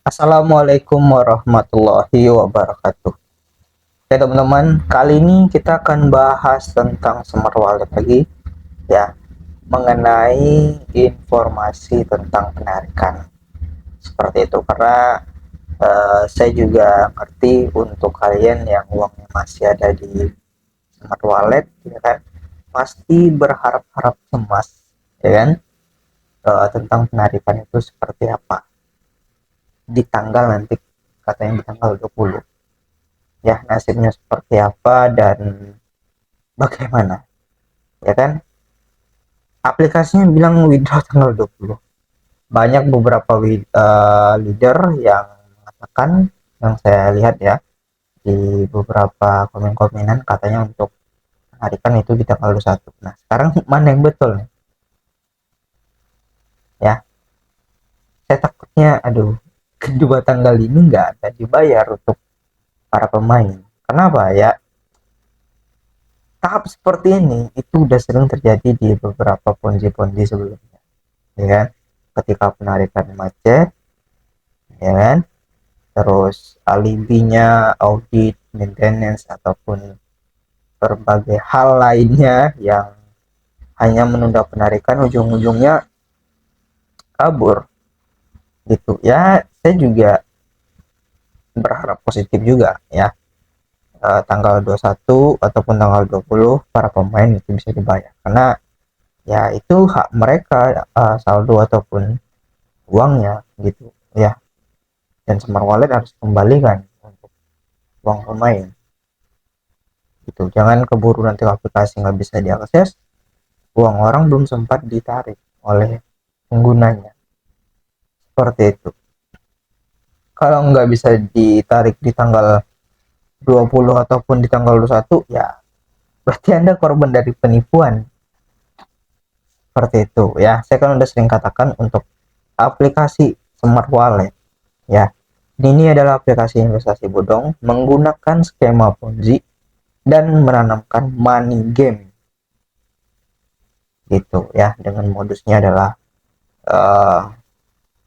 Assalamualaikum warahmatullahi wabarakatuh. Oke teman-teman, kali ini kita akan bahas tentang smart wallet lagi ya, mengenai informasi tentang penarikan. Seperti itu karena saya juga ngerti untuk kalian yang uangnya masih ada di smart wallet ya kan, pasti berharap-harap cemas ya kan, tentang penarikan itu seperti apa di tanggal nanti, katanya di tanggal 20 ya, nasibnya seperti apa dan bagaimana ya kan. Aplikasinya bilang withdraw tanggal 20. Banyak beberapa leader yang mengatakan, yang saya lihat ya di beberapa komen-komenan, katanya untuk menarikan itu di tanggal 21. Nah sekarang mana yang betul nih ya? Saya takutnya aduh, kedua tanggal ini nggak ada dibayar untuk para pemain. Kenapa ya? Tahap seperti ini itu udah sering terjadi di beberapa ponzi-ponzi sebelumnya ya kan, ketika penarikan macet ya kan, terus alibinya audit, maintenance, ataupun berbagai hal lainnya yang hanya menunda penarikan, ujung-ujungnya kabur gitu ya. Saya juga berharap positif juga ya, tanggal 21 ataupun tanggal 20 para pemain itu bisa dibayar, karena ya itu hak mereka, saldo ataupun uangnya gitu ya, dan smart wallet harus kembalikan untuk uang pemain gitu. Jangan keburu nanti aplikasi nggak bisa diakses, uang orang belum sempat ditarik oleh penggunanya, seperti itu. Kalau nggak bisa ditarik di tanggal 20 ataupun di tanggal 21 ya, berarti Anda korban dari penipuan, seperti itu ya. Saya kan udah sering katakan untuk aplikasi smart wallet ya, ini adalah aplikasi investasi bodong menggunakan skema ponzi dan menanamkan money game gitu ya, dengan modusnya adalah uh,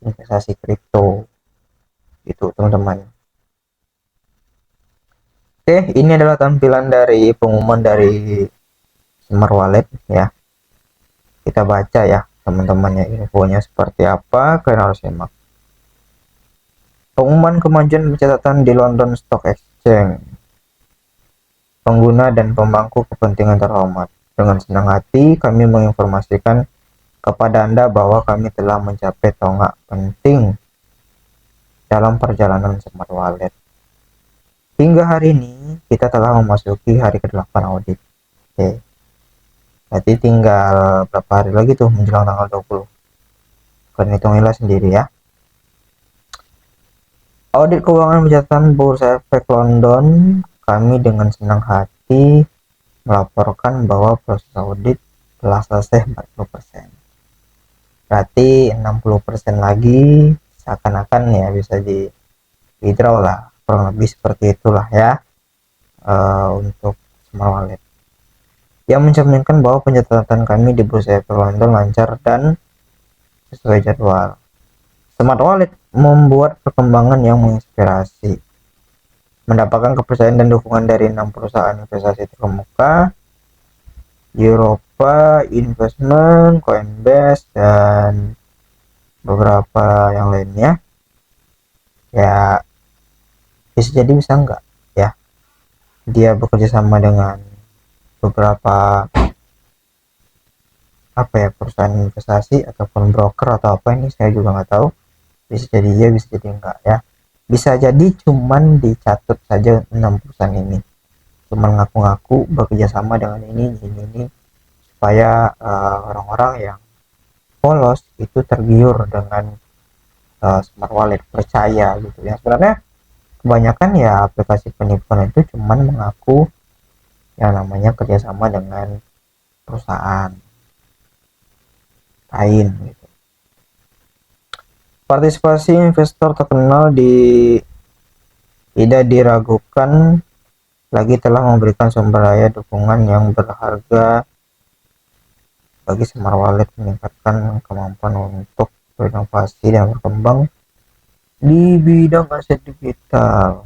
investasi kripto gitu teman-teman. Oke, ini adalah tampilan dari pengumuman dari smart wallet ya. Kita baca ya teman-teman ya, infonya seperti apa, kalian harus simak. Pengumuman kemajuan pencatatan di London Stock Exchange. Pengguna dan pemangku kepentingan terhormat, dengan senang hati kami menginformasikan kepada Anda bahwa kami telah mencapai tonggak penting dalam perjalanan smart wallet. Hingga hari ini kita telah memasuki hari ke-8 audit. Oke. Berarti tinggal berapa hari lagi tuh menjelang tanggal 20. Kalian hitungilah sendiri ya. Audit keuangan pencatatan Bursa Efek London, kami dengan senang hati melaporkan bahwa proses audit telah selesai 40%. Berarti 60% lagi seakan-akan ya bisa di withdraw lah. Kurang lebih seperti itulah ya, untuk smart wallet. Yang mencerminkan bahwa pencatatan kami di Bursa Efek London lancar dan sesuai jadwal. Smart wallet membuat perkembangan yang menginspirasi, mendapatkan kepercayaan dan dukungan dari 6 perusahaan investasi terkemuka, Europa Investment, Coinbase, dan beberapa yang lainnya. Ya, bisa jadi bisa enggak ya. Dia bekerja sama dengan beberapa apa ya, perusahaan investasi ataupun broker atau apa, ini saya juga nggak tahu. Bisa jadi iya, bisa jadi enggak ya. Bisa jadi cuman dicatut saja 6 perusahaan ini, cuman ngaku-ngaku bekerja sama dengan ini supaya orang-orang yang polos itu tergiur dengan smart wallet, percaya gitu ya. Sebenarnya kebanyakan ya aplikasi penipuan itu cuman mengaku yang namanya kerjasama dengan perusahaan lain gitu. Partisipasi investor terkenal tidak diragukan lagi telah memberikan sumber daya dukungan yang berharga bagi smart wallet, meningkatkan kemampuan untuk berinovasi dan berkembang di bidang aset digital.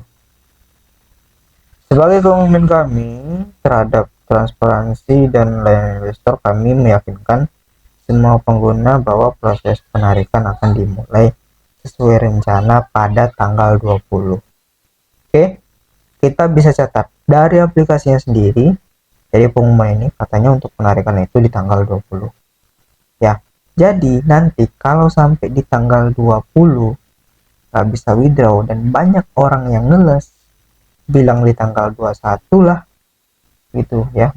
Sebagai komitmen kami terhadap transparansi dan layanan investor, kami meyakinkan semua pengguna bahwa proses penarikan akan dimulai sesuai rencana pada tanggal 20. Oke, kita bisa catat dari aplikasinya sendiri, dari pengumuman ini katanya untuk penarikan itu di tanggal 20. Ya, jadi nanti kalau sampai di tanggal 20 nggak bisa withdraw dan banyak orang yang ngeles bilang di tanggal 21 lah gitu ya,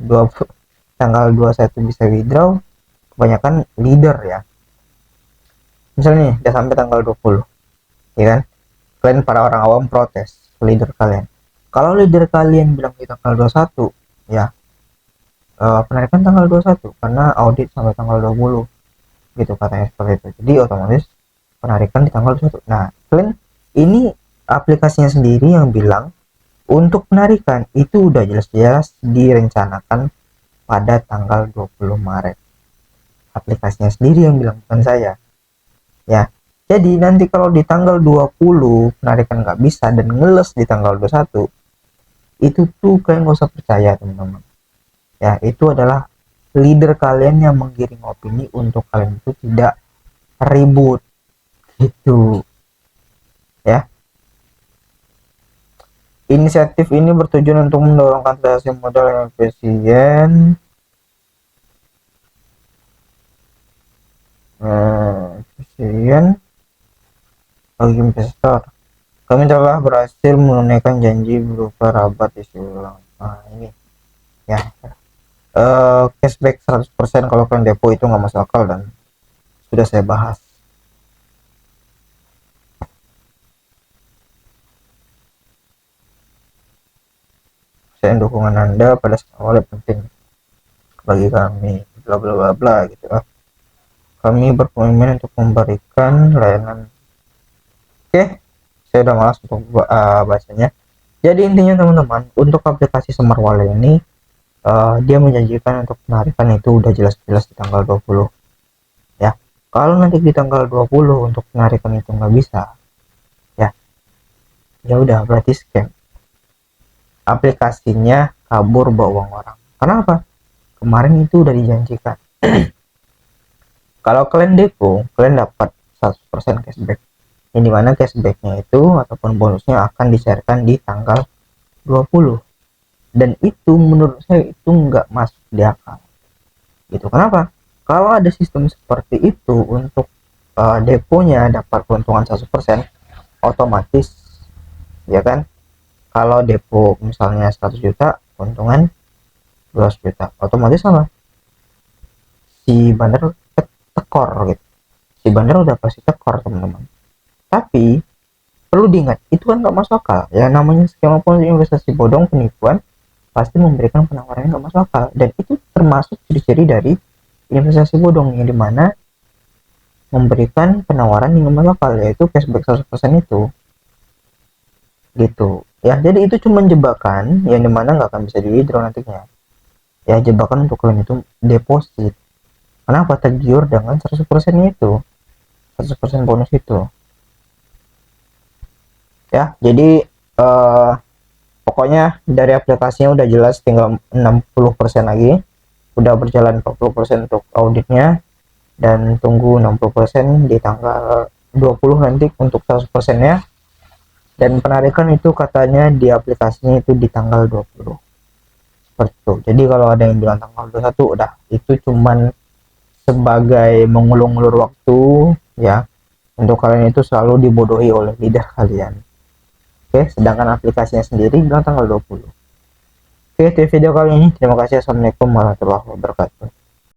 tanggal 21 bisa withdraw, kebanyakan leader ya. Misalnya nih udah sampai tanggal 20 ya kan, kalian para orang awam protes ke leader kalian. Kalau leader kalian bilang di tanggal 21 ya, penarikan tanggal 21 karena audit sampai tanggal 20 gitu katanya, seperti itu. Jadi otomatis penarikan di tanggal 21. Nah, kalian ini aplikasinya sendiri yang bilang untuk penarikan itu udah jelas-jelas direncanakan pada tanggal 20 Maret. Aplikasinya sendiri yang bilang, bukan saya. Ya. Jadi nanti kalau di tanggal 20 penarikan nggak bisa dan ngeles di tanggal 21, itu tuh kalian nggak usah percaya teman-teman. Ya, itu adalah leader kalian yang menggiring opini untuk kalian itu tidak ribut gitu ya. Inisiatif ini bertujuan untuk mendorong transaksi modal yang efisien, bagi investor. Kami telah berhasil menunaikan janji berupa rabat isi ulang. Nah, ini ya, cashback 100% kalau kalian depo itu nggak masuk akal dan sudah saya bahas. Saya dukungan Anda pada awal penting bagi kami, bla bla bla bla gitu lah. Kami berkomitmen untuk memberikan layanan. Oke, saya udah malas untuk bacanya. Jadi intinya teman-teman, untuk aplikasi Smart Wallet ini dia menjanjikan untuk penarikan itu udah jelas-jelas di tanggal 20 ya. Kalau nanti di tanggal 20 untuk penarikan itu nggak bisa ya, ya udah berarti scam, aplikasinya kabur bawa uang orang. Kenapa? Kemarin itu udah dijanjikan. Kalau kalian depo, kalian dapat 100% cashback, yang dimana cashbacknya itu ataupun bonusnya akan dicairkan di tanggal 20, dan itu menurut saya itu nggak masuk di akal gitu. Kenapa? Kalau ada sistem seperti itu untuk deponya dapat keuntungan 100%, otomatis ya kan, kalau depo misalnya 100 juta keuntungan 200 juta, otomatis sama si bandar tekor gitu, si bandar udah pasti tekor teman-teman. Tapi perlu diingat itu kan nggak masuk akal ya, namanya skema maupun investasi bodong, penipuan, pasti memberikan penawaran yang nggak masuk akal, dan itu termasuk ciri-ciri dari investasi bodong yang dimana memberikan penawaran yang nggak masuk akal, yaitu cashback 100% itu gitu ya. Jadi itu cuma jebakan yang dimana nggak akan bisa di withdraw nantinya ya, jebakan untuk kalian itu deposit. Kenapa tergiur dengan 100% itu, 100% bonus itu ya. Jadi pokoknya dari aplikasinya udah jelas, tinggal 60% lagi, udah berjalan 40% untuk auditnya, dan tunggu 60% di tanggal 20 nanti untuk 100% nya, dan penarikan itu katanya di aplikasinya itu di tanggal 20 seperti itu. Jadi kalau ada yang bilang tanggal 21, udah itu cuman sebagai mengulur-ulur waktu ya, untuk kalian itu selalu dibodohi oleh leader kalian. Oke, sedangkan aplikasinya sendiri bilang tanggal 20. Oke, itu video kali ini. Terima kasih. Assalamualaikum warahmatullahi wabarakatuh.